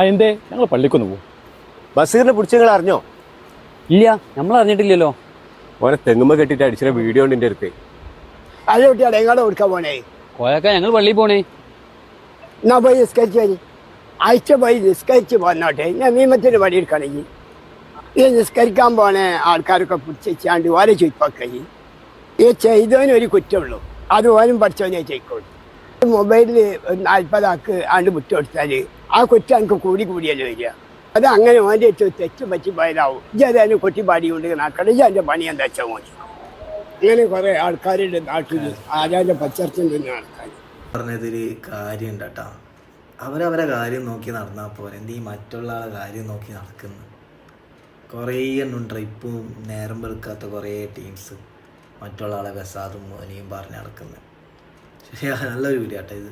എന്തേ ഞങ്ങൾ പള്ളിക്കൊന്ന് പോകും. ബസീറിനെ പിടിച്ച് നിങ്ങൾ അറിഞ്ഞോ? ഇല്ല, നമ്മൾ അറിഞ്ഞിട്ടില്ലല്ലോ. ഓനെ തെങ്ങുമ്പോ കെട്ടിട്ട് അടിച്ച വീഡിയോ ഉണ്ട് എന്റെ അടുത്ത്. അല്ല കുട്ടിയാടെ എങ്ങോട്ട് കൊടുക്കാൻ പോണേ? കോയക്ക ഞങ്ങൾ പള്ളിയിൽ പോണേ. എന്നാ പോയി നിസ്കരിച്ചു ആഴ്ച പോയി നിസ്കരിച്ച് പോന്നോട്ടെ. ഞാൻ നിയമത്തിന് പണിയെടുക്കണമെങ്കിൽ ഈ നിസ്കരിക്കാൻ പോണേ ആൾക്കാരൊക്കെ പിടിച്ചാണ്ട് ഓരെ ചോദിപ്പൊക്കെ ഈ ചെയ്തവന് ഒരു കുറ്റമുള്ളൂ, അത് ഓനും പഠിച്ചവനെ ചെയ്യിക്കോളൂ. മൊബൈലിൽ 40 ആൾക്ക് ആണ്ട് വിട്ടു കൊടുത്താൽ ആ കുറ്റം എനിക്ക് കൂടിയല്ലോ വരിക. അത് അങ്ങനെ ഓൻ്റെ ഏറ്റവും തെറ്റ് പറ്റി പോയതാവും. ഇജേതായാലും കൊട്ടിപ്പാടി കൊണ്ട് നടക്കണം. എൻ്റെ പണി എന്താ വെച്ചാൽ മോനെ. അങ്ങനെ കുറേ ആൾക്കാരുടെ നാട്ടിൽ ആരാൻ്റെ പച്ചർച്ചം തന്നെ ആൾക്കാർ പറഞ്ഞതിൽ കാര്യമുണ്ട് കേട്ടോ. അവരവരെ കാര്യം നോക്കി നടന്നാൽ പോലെ എന്ത് ഈ മറ്റുള്ള ആളെ കാര്യം നോക്കി നടക്കുന്നു. കുറേ എണ്ണം ട്രിപ്പും നേരം വെളുക്കാത്ത കുറേ ടീംസ് മറ്റുള്ള ആളെ വെസാദും മോനെയും പറഞ്ഞ് നടക്കുന്നത്. ശരിയാ, നല്ലൊരു വീഡിയോ കേട്ടോ ഇത്.